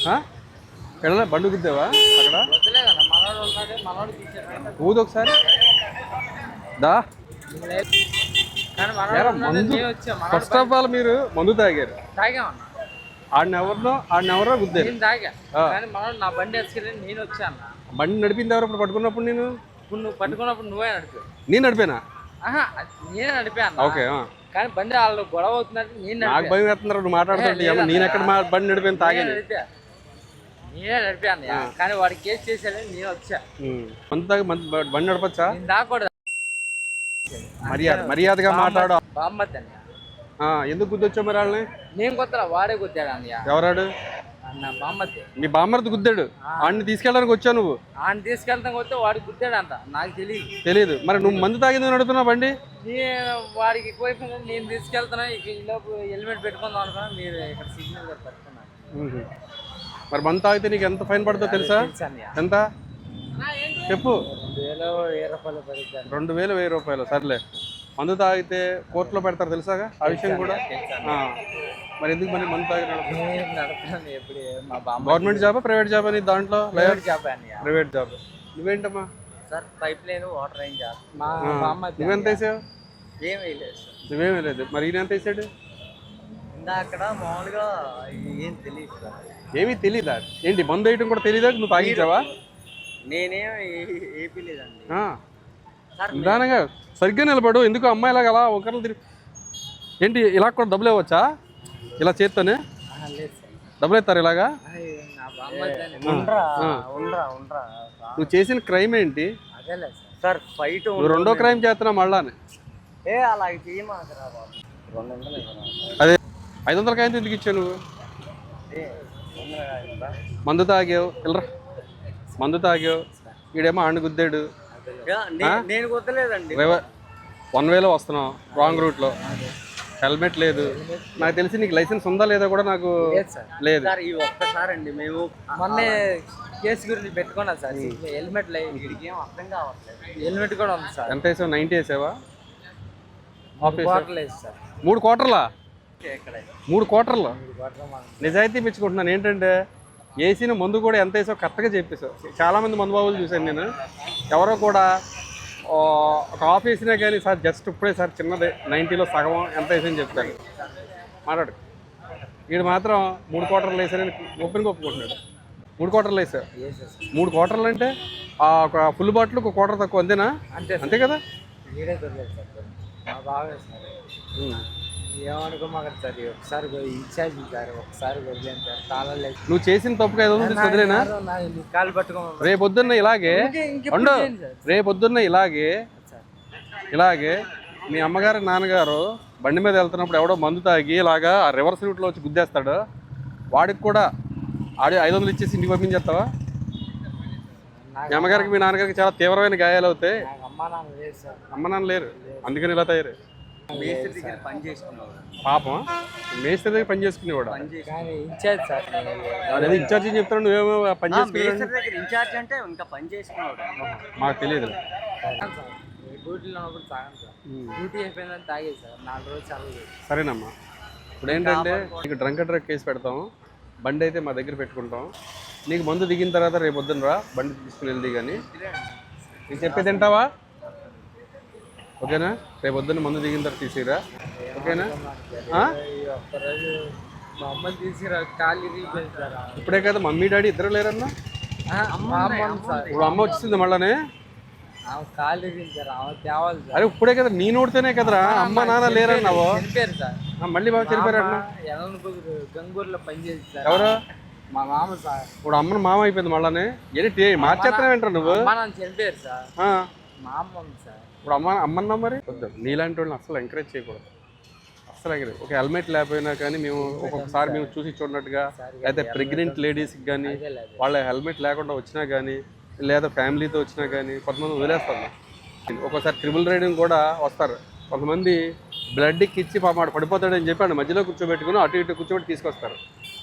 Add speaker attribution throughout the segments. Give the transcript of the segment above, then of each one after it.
Speaker 1: ఎక్కడ బండు గుద్దావా అక్కడ? ఊదు ఒకసారి దా. మందు ఫస్ట్ ఆఫ్ ఆల్ మీరు మందు తాగారు. ఆడినెవరో గుద్దారు.
Speaker 2: నా బండి వేసుకెళ్ళి నేను వచ్చాను.
Speaker 1: బండి నడిపింది ఎవరు? ఇప్పుడు పట్టుకున్నప్పుడు నేను
Speaker 2: నువ్వు పట్టుకున్నప్పుడు నువ్వే నడిపా.
Speaker 1: నేను నడిపానా?
Speaker 2: నేనే నడిపాను.
Speaker 1: ఓకే.
Speaker 2: కానీ బండి వాళ్ళు గొడవ అవుతుందంటే నేను
Speaker 1: నాకు భయం వేస్తున్నారు నువ్వు మాట్లాడుతుంటే. నేను ఎక్కడ బండి నడిపాను? తాగాను.
Speaker 2: నేనే నడిపాను. కానీ వాడికి కేసు చేసేది నేను వచ్చా.
Speaker 1: మందు తాగి బండి నడపచ్చా?
Speaker 2: నేను దాకూడదు.
Speaker 1: మర్యాదగా మాట్లాడు.
Speaker 2: బామ్మద్ది అన్న.
Speaker 1: ఎందుకు గుద్దొచ్చావు మరి వాళ్ళని?
Speaker 2: నేను కొత్తరా, వాడే గుద్దాడు అన్నయ్య.
Speaker 1: ఎవరాడు?
Speaker 2: అన్న బామ్మద్ది.
Speaker 1: మీ బామ్మర్ది గుద్దాడు. వాడిని తీసుకెళ్ళడానికి వచ్చావు నువ్వు?
Speaker 2: ఆయన తీసుకెళ్తాం వస్తే వాడు గుద్దాడు అంట. నాకు
Speaker 1: తెలియదు. మరి నువ్వు మందు తాగింది నడుపుతున్నావు బండి?
Speaker 2: నేను వాడికి ఎక్కువైపోయినా నేను తీసుకెళ్తున్నా. ఇక ఈలోపు హెల్మెట్ పెట్టుకుందాం అనుకున్నా. మీరు ఇక్కడ సిగ్నల్ పెట్టుకున్నాను.
Speaker 1: మరి మందు తాగితే నీకు ఎంత ఫైన్ పడుతుందో తెలుసా? ఎంత చెప్పు? 2000 1000 సర్లే. మందు తాగితే కోర్టులో పెడతారు తెలుసాగా ఆ విషయం కూడా? మరి ఎందుకు మరి మందు తాగి గవర్నమెంట్ జాబా ప్రైవేట్ జాబ్ అని? దాంట్లో ప్రైవేట్ జాబ్. నువ్వేంటమ్మా?
Speaker 2: సార్ పైప్ లైన్ వాటర్ ఏం జాబ్.
Speaker 1: నువ్వెంత వేసావు? నువ్వేమీ లేదు. మరి ఈయన ఎంత వేసాడు?
Speaker 2: అక్కడ మామూలుగా ఏం తెలియదు సార్.
Speaker 1: ఏమీ తెలీదా? ఏంటి మందు వేయటం కూడా తెలీదా? నువ్వు తాగించావా?
Speaker 2: నేనేం ఏపీ లేదండి.
Speaker 1: నిదానంగా సరిగ్గా నిలబడు. ఎందుకు అమ్మాయిలాగా అలా ఒకరిని తిరిగి? ఏంటి ఇలా కూడా డబ్బులు ఇవ్వచ్చా? ఇలా చేత్తోనే డబ్బులు ఇస్తారు ఇలాగా? నువ్వు చేసిన క్రైమ్ ఏంటి?
Speaker 2: Sir fight.
Speaker 1: నువ్వు రెండో క్రైమ్ చేస్తున్నావు మళ్ళానే.
Speaker 2: అలా
Speaker 1: అదే 500 కాయంతో ఎందుకు ఇచ్చావు నువ్వు? మందు తాగావు. వెళ్ళరా. మందు తాగావు. ఈడేమో ఆండు గుద్దాడు.
Speaker 2: నేను గుద్దలేదండి.
Speaker 1: 1 వేలో వస్తున్నావు రాంగ్ రూట్లో. హెల్మెట్ లేదు. నాకు తెలిసి నీకు లైసెన్స్ ఉందా లేదా కూడా నాకు లేదు.
Speaker 2: ఒక్కసారి అండి మేము మొన్న కేసు గురించి పెట్టుకున్నాం సార్. హెల్మెట్ లేదు. అర్థం కావట్లేదు. హెల్మెట్ కూడా ఉంది సార్.
Speaker 1: ఎంత వేసావు? 90 వేసావా?
Speaker 2: 3
Speaker 1: క్వార్టర్లా? 3 క్వార్టర్లు నిజాయితీ మెచ్చుకుంటున్నాను. ఏంటంటే వేసిన మందు కూడా ఎంత వేసావు కరెక్ట్గా చెప్పేసావు. చాలామంది మందు బాబులు చూశాను నేను. ఎవరో కూడా ఒక హాఫ్ వేసినా కానీ సార్ జస్ట్ ఇప్పుడే సార్ చిన్నదే 90లో సగం ఎంత వేసని చెప్తాను. మాట్లాడు. వీడు మాత్రం 3 క్వార్టర్లు వేసానని ఒప్పుని ఒప్పుకుంటున్నాడు. 3 క్వార్టర్లు వేసావు. 3 క్వార్టర్లు అంటే ఒక ఫుల్ బాటిల్ ఒక క్వార్టర్ తక్కువ అంతేనా? అంతే కదా?
Speaker 2: ఏమనుకోమాకండి సార్. ఒకసారి ఇన్ఛార్జ్ సార్. ఒకసారి వదిలేను సార్. కాలాలు
Speaker 1: నువ్వు చేసిన తప్పుగా 500 వదిలేనా?
Speaker 2: కాలు పట్టుకో.
Speaker 1: రేపొద్దున్న ఇలాగే మీ అమ్మగారు నాన్నగారు బండి మీద వెళ్తున్నప్పుడు ఎవడో మందు తాగి ఇలాగా రివర్స్ రూట్లో వచ్చి గుద్దేస్తాడు. వాడికి కూడా 500 ఇచ్చేసి ఇంటికి పంపించేస్తావా? మీ అమ్మగారికి మీ నాన్నగారికి చాలా తీవ్రమైన గాయాలు అవుతాయి. అమ్మ నాన్న లేరు అందుకని ఇలా తయారు. పాపం మేస్త్రి దగ్గర పని చేసుకునేవాడు. అదే ఇన్ఛార్జ్ చెప్తాడు. నువ్వేమో పని చేసుకునేవాడు. మాకు తెలియదు. సరేనమ్మా. ఇప్పుడు ఏంటంటే నీకు డ్రంక్ అండ్ డ్రైవ్ కేసు పెడతాము. బండి అయితే మా దగ్గర పెట్టుకుంటాం. నీకు మందు దిగిన తర్వాత రేపు పొద్దున్న రా బండి తీసుకుని వెళ్ది. కానీ నీకు చెప్పేది తింటావా? ఓకేనా? రేపు పొద్దున్న మందు దిగిన తర్వాత తీసిరా. ఓకేనా? ఇప్పుడే కదా మమ్మీ డాడీ ఇద్దరు లేరన్నా? ఇప్పుడు అమ్మ వచ్చింది మళ్ళానే. అరే ఇప్పుడే కదా నీ నోడితేనే కదరా అమ్మ నాన్న లేరన్నావు. మళ్ళీ బాగా చనిపోయారన్నా.
Speaker 2: గంగూరులో పనిచేసి
Speaker 1: ఎవరు?
Speaker 2: మా మామ సార్.
Speaker 1: ఇప్పుడు అమ్మను మామ అయిపోయింది మళ్ళానే. ఏంటి మార్చేస్తానే వింటారు నువ్వు?
Speaker 2: చనిపోయారు సార్. మా అమ్మ సార్.
Speaker 1: ఇప్పుడు అమ్మన్నా మరి వద్దు. నీలాంటి వాళ్ళని అసలు ఎంకరేజ్ చేయకూడదు. అసలు ఎంకరేజ్. ఒక హెల్మెట్ లేకపోయినా కానీ మేము ఒక్కొక్కసారి మేము చూసి చూడనట్టుగా అయితే ప్రెగ్నెంట్ లేడీస్కి కానీ వాళ్ళ హెల్మెట్ లేకుండా వచ్చినా కానీ లేదా ఫ్యామిలీతో వచ్చినా కానీ కొంతమంది వదిలేస్తారు. ఒక్కోసారి ట్రిపుల్ రైడింగ్ కూడా వస్తారు. కొంతమంది బ్లడ్కి ఇచ్చి పాప పడిపోతాడని చెప్పి మధ్యలో కూర్చోబెట్టుకుని అటు ఇటు కూర్చోబెట్టి తీసుకొస్తారు.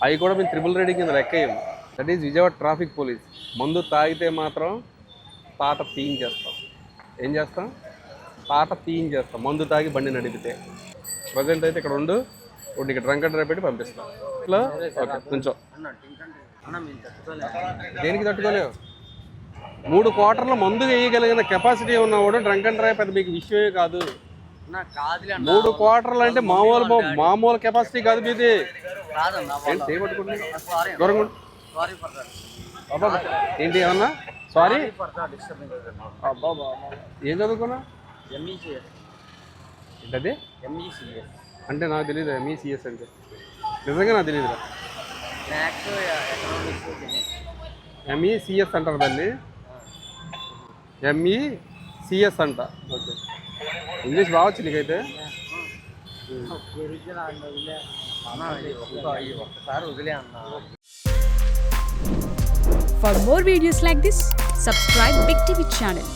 Speaker 1: అవి కూడా మేము ట్రిపుల్ రైడింగ్ కింద లెక్కయ్యాము. That is Vijayawada traffic police. మందు తాగితే మాత్రం పాట తీయించేస్తాం. ఏం చేస్తాం? పాట తీయించేస్తాం మందు తాగి బండి నడిపితే. ప్రజెంట్ అయితే ఇక్కడ ఉండు. ఇప్పుడు నీకు డ్రంక్ అండ్ డ్రైవ్ పెట్టి పంపిస్తాను ఇట్లా ఓకే కొంచెం దేనికి తట్టుకోలేవు 3 క్వార్టర్ల మందు వేయగలిగిన కెపాసిటీ ఉన్నవాడు డ్రంక్ అండ్ డ్రైవ్ పెద్ద మీకు విషయమే కాదు. 3 క్వార్టర్లు అంటే మామూలు కెపాసిటీ కాదు మీది. ఏంటి చేయబట్టుకుంటున్నాను దూరంగా బాబా ఏంటి ఏమన్నా సారీ అబ్బా బాబా ఏం చదువుకున్నా ఏంటది అంటే నాకు తెలియదు ఎంఈసిఎస్ అంటే నిజంగా నాకు తెలియదురా. ఎంఈసిఎస్ అంటారు దాన్ని ఎంఈసిఎస్ అంట. ఓకే ఇంగ్లీష్ బాగొచ్చు నీకైతే.
Speaker 2: ఒక్కసారి వదిలే అన్నా.
Speaker 3: For more videos like this, subscribe Big TV channel.